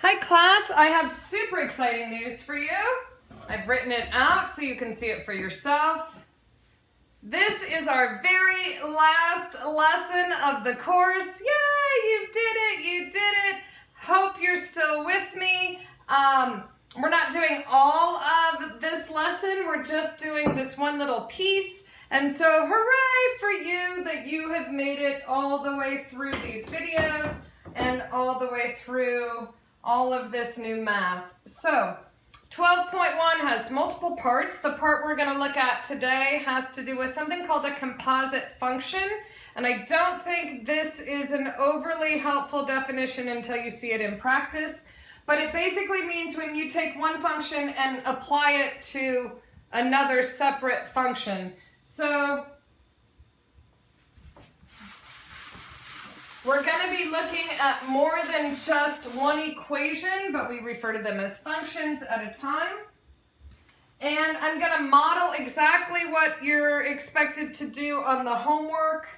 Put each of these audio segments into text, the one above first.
Hi class, I have super exciting news for you. I've written it out so you can see it for yourself. This is our very last lesson of the course. Yay, you did it, you did it. Hope you're still with me. We're not doing all of this lesson, we're just doing this one little piece. And so hooray for you that you have made it all the way through these videos and all the way through all of this new math. So 12.1 has multiple parts. The part we're going to look at today has to do with something called a composite function. And I don't think this is an overly helpful definition until you see it in practice. But it basically means when you take one function and apply it to another separate function. So we're going to be looking at more than just one equation, but we refer to them as functions at a time. And I'm going to model exactly what you're expected to do on the homework.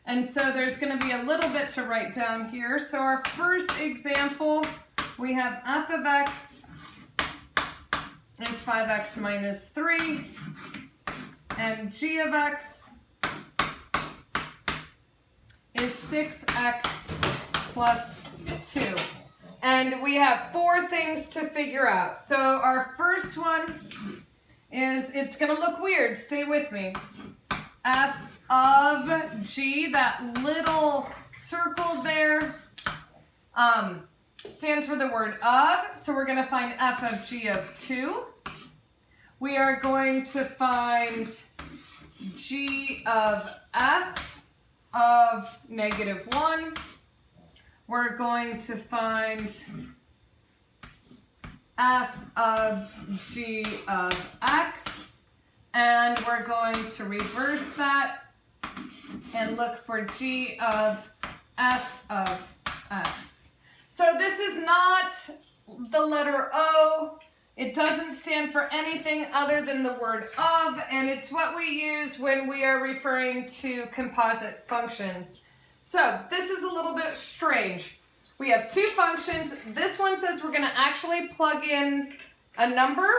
And so there's going to be a little bit to write down here. So our first example, we have f of x is 5x minus 3, and g of x is 6x plus 2. And we have 4 things to figure out. So our first one is, it's going to look weird, stay with me. F of g, that little circle there, stands for the word of, so we're going to find f of g of 2. We are going to find g of f of negative 1. We're going to find f of g of x, and we're going to reverse that and look for g of f of x. So this is not the letter O. It doesn't stand for anything other than the word of, and it's what we use when we are referring to composite functions. So this is a little bit strange. We have 2 functions. This one says we're going to actually plug in a number,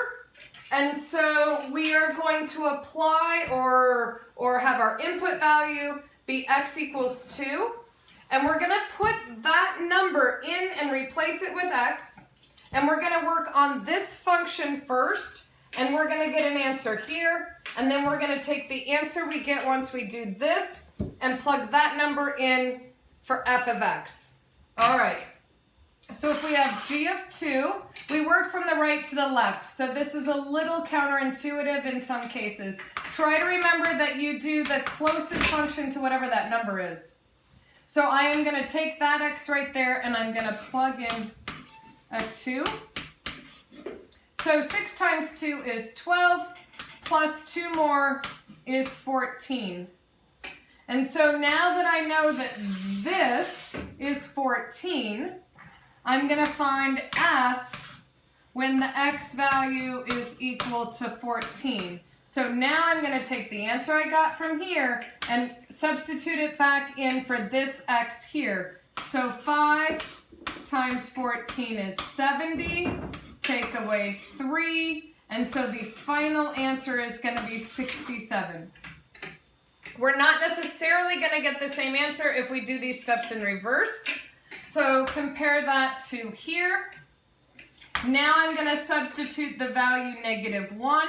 and so we are going to apply or have our input value be x equals 2, and we're going to put that number in and replace it with x. And we're going to work on this function first, and we're going to get an answer here, and then we're going to take the answer we get once we do this and plug that number in for f of x. All right, so if we have g of 2, we work from the right to the left, so this is a little counterintuitive in some cases. Try to remember that you do the closest function to whatever that number is. So I am going to take that x right there, and I'm going to plug in a 2. So 6 times 2 is 12, plus 2 more is 14. And so now that I know that this is 14, I'm going to find f when the x value is equal to 14. So now I'm going to take the answer I got from here and substitute it back in for this x here. So 5 times 14 is 70, take away 3, and so the final answer is going to be 67. We're not necessarily going to get the same answer if we do these steps in reverse, so compare that to here. Now I'm going to substitute the value negative 1,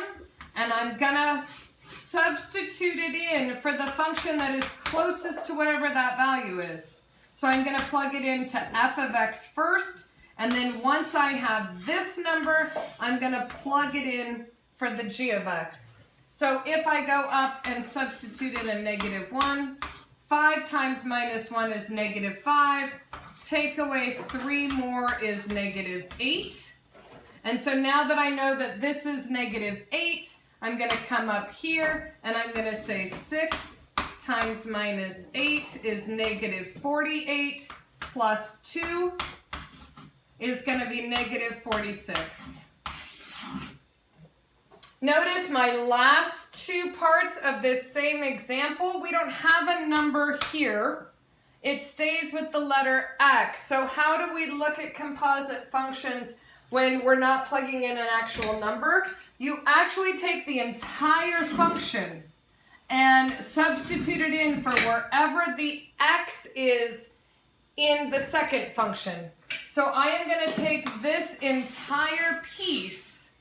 and I'm going to substitute it in for the function that is closest to whatever that value is. So I'm going to plug it into f of x first, and then once I have this number, I'm going to plug it in for the g of x. So if I go up and substitute in a negative 1, 5 times minus 1 is negative 5, take away 3 more is negative 8. And so now that I know that this is negative 8, I'm going to come up here, and I'm going to say 6 times minus 8 is negative 48, plus 2 is going to be negative 46. Notice my last 2 parts of this same example, we don't have a number here, it stays with the letter x. So how do we look at composite functions when we're not plugging in an actual number? You actually take the entire function and substitute it in for wherever the x is in the second function. So I am going to take this entire piece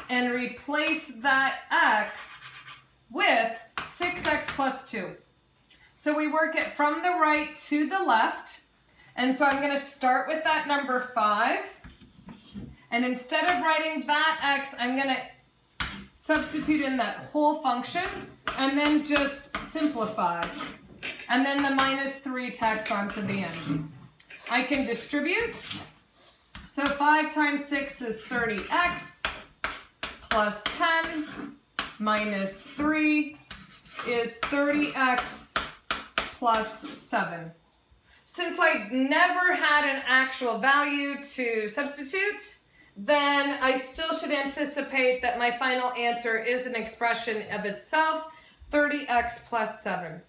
and replace that x with 6x plus 2. So we work it from the right to the left. And so I'm going to start with that number 5. And instead of writing that x, I'm going to substitute in that whole function and then just simplify. And then the minus 3 tacks onto the end. I can distribute. So 5 times 6 is 30x plus 10 minus 3 is 30x plus 7. Since I never had an actual value to substitute, then I still should anticipate that my final answer is an expression of itself, 30x plus 7.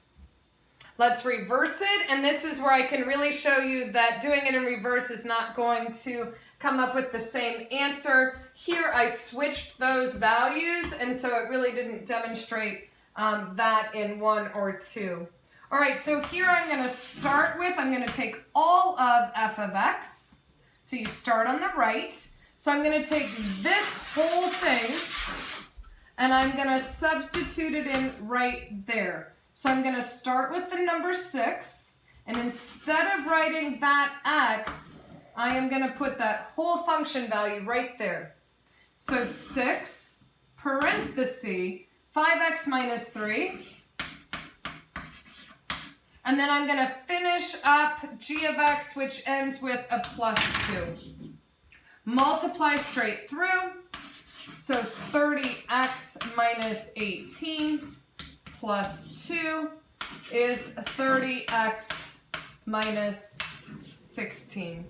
Let's reverse it, and this is where I can really show you that doing it in reverse is not going to come up with the same answer. Here I switched those values, and so it really didn't demonstrate that in 1 or 2. All right, so here I'm going to start with, I'm going to take all of f of x. So you start on the right. So I'm going to take this whole thing, and I'm going to substitute it in right there. So I'm going to start with the number 6, and instead of writing that x, I am going to put that whole function value right there. So 6 parenthesis 5x minus 3. And then I'm going to finish up g of x, which ends with a plus 2. Multiply straight through. So 30x minus 18 plus 2 is 30x minus 16.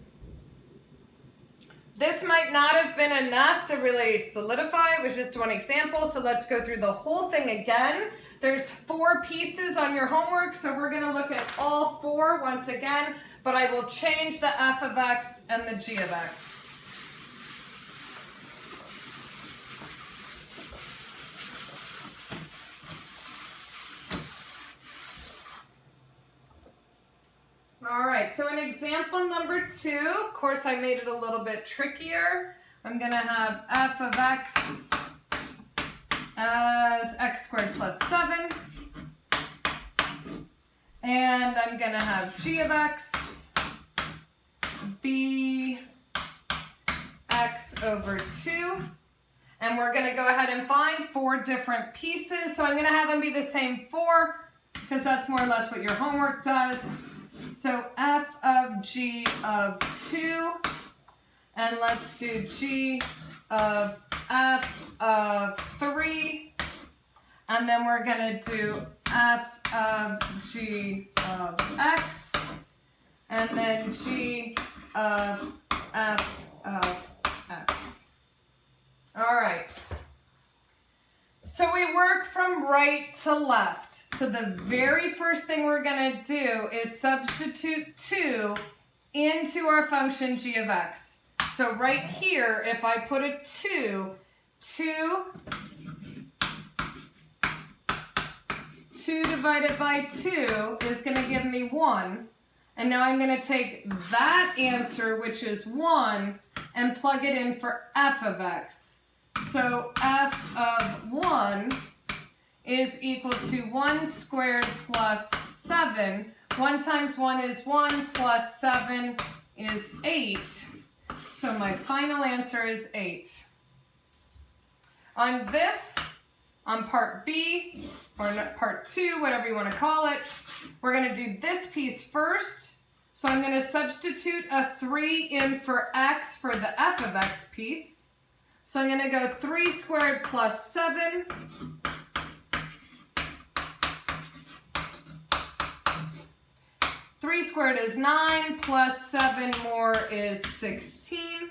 This might not have been enough to really solidify. It was just one example. So let's go through the whole thing again. There's 4 pieces on your homework, so we're going to look at all 4 once again, but I will change the f of x and the g of x. All right, so in example number 2, of course I made it a little bit trickier. I'm going to have f of x as x squared plus 7. And I'm going to have g of x be x over 2. And we're going to go ahead and find 4 different pieces. So I'm going to have them be the same 4 because that's more or less what your homework does. So f of g of 2. And let's do g of f of 3, and then we're going to do f of g of x, and then g of f of x. All right. So we work from right to left. So the very first thing we're going to do is substitute 2 into our function g of x. So right here, if I put a 2 divided by 2 is going to give me 1. And now I'm going to take that answer, which is 1, and plug it in for f of x. So f of 1 is equal to 1 squared plus 7. 1 times 1 is 1 plus 7 is 8. So my final answer is 8. On this, on part B, or part 2, whatever you want to call it, we're going to do this piece first. So I'm going to substitute a 3 in for x for the f of x piece. So I'm going to go 3 squared plus 7. Three squared is 9, plus 7 more is 16.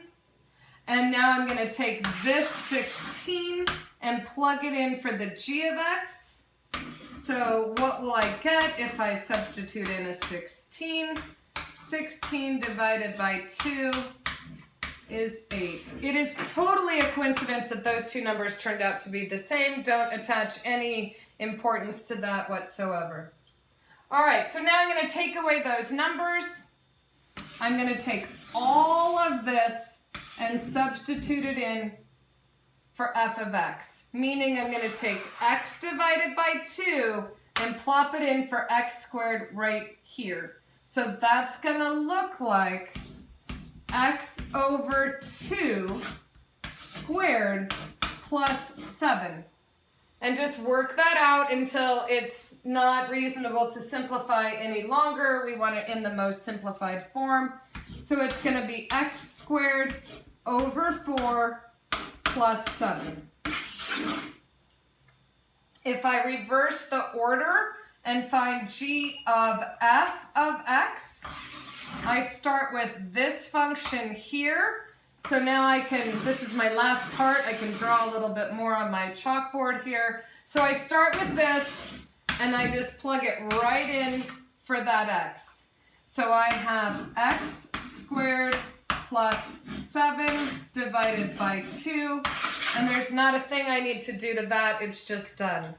And now I'm going to take this 16 and plug it in for the g of x. So what will I get if I substitute in a 16? 16 divided by 2 is 8. It is totally a coincidence that those two numbers turned out to be the same. Don't attach any importance to that whatsoever. All right, so now I'm going to take away those numbers. I'm going to take all of this and substitute it in for f of x, meaning I'm going to take x divided by 2 and plop it in for x squared right here. So that's going to look like x over 2 squared plus 7. And just work that out until it's not reasonable to simplify any longer. We want it in the most simplified form. So it's going to be x squared over 4 plus 7. If I reverse the order and find g of f of x, I start with this function here. So now I can, this is my last part, I can draw a little bit more on my chalkboard here. So I start with this and I just plug it right in for that x. So I have x squared plus 7 divided by 2. And there's not a thing I need to do to that, it's just done.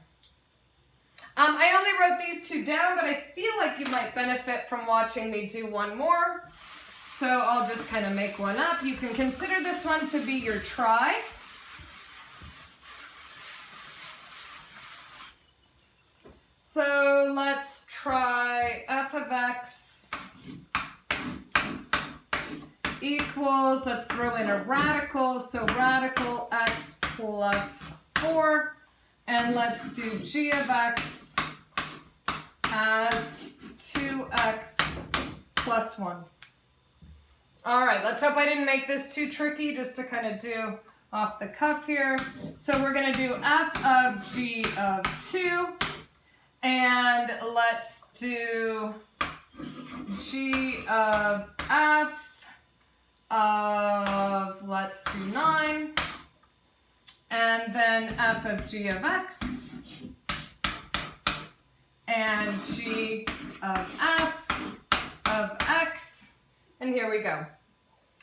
I only wrote these two down, but I feel like you might benefit from watching me do one more. So I'll just kind of make one up. You can consider this one to be your try. So let's try f of x equals, let's throw in a radical, so radical x plus 4. And let's do g of x as 2x plus 1. All right, let's hope I didn't make this too tricky just to kind of do off the cuff here. So we're going to do f of g of 2. And let's do g of f of, let's do 9. And then f of g of x. And g of f of x. And here we go.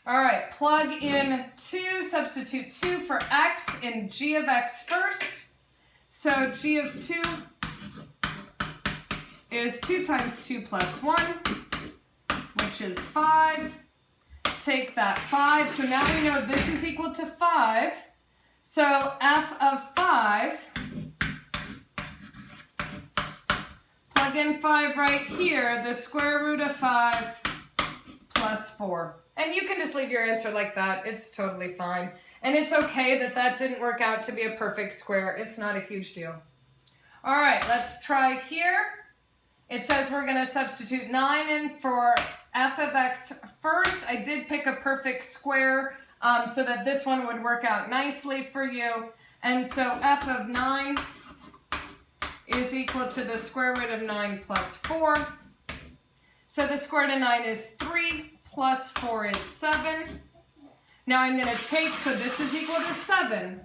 All right, plug in 2, substitute 2 for x in g of x first. So g of 2 is 2 times 2 plus 1, which is 5. Take that 5. So now we know this is equal to 5. So f of 5, plug in 5 right here, the square root of 5 plus 4. And you can just leave your answer like that. It's totally fine. And it's okay that that didn't work out to be a perfect square. It's not a huge deal. All right, let's try here. It says we're going to substitute 9 in for f of x first. I did pick a perfect square so that this one would work out nicely for you. And so f of 9 is equal to the square root of 9 plus 4. So the square root of 9 is 3 plus 4 is 7. Now I'm going to take, so this is equal to 7.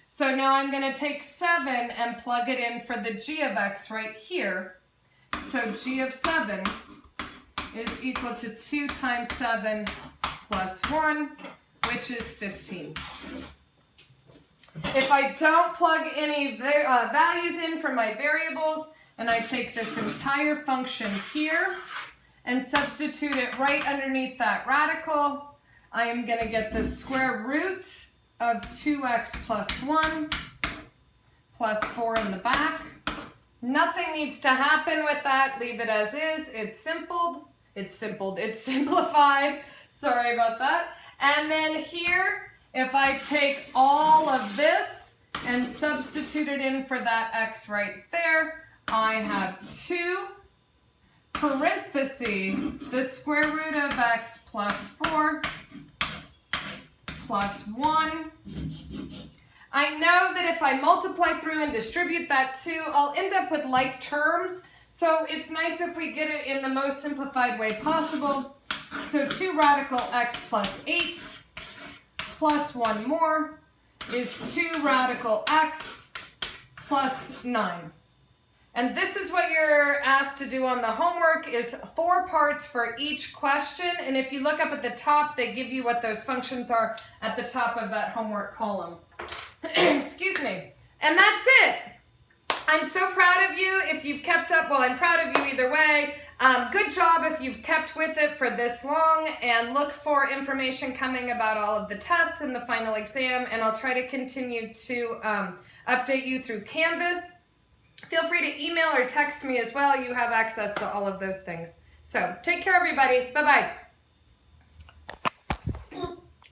So now I'm going to take 7 and plug it in for the g of x right here. So g of 7 is equal to 2 times 7 plus 1, which is 15. If I don't plug any values in for my variables, and I take this entire function here and substitute it right underneath that radical, I am going to get the square root of 2x plus 1 plus 4 in the back. Nothing needs to happen with that. Leave it as is. It's simplified. Sorry about that. And then here, if I take all of this and substitute it in for that x right there, I have 2 parentheses, the square root of x plus 4 plus 1. I know that if I multiply through and distribute that 2, I'll end up with like terms. So it's nice if we get it in the most simplified way possible. So 2 radical x plus 8 plus 1 more is 2 radical x plus 9. And this is what you're asked to do on the homework, is 4 parts for each question. And if you look up at the top, they give you what those functions are at the top of that homework column. Excuse me. And that's it. I'm so proud of you if you've kept up. Well, I'm proud of you either way. Good job if you've kept with it for this long, and look for information coming about all of the tests and the final exam, and I'll try to continue to update you through Canvas. Feel free to email or text me as well. You have access to all of those things. So take care, everybody. Bye-bye.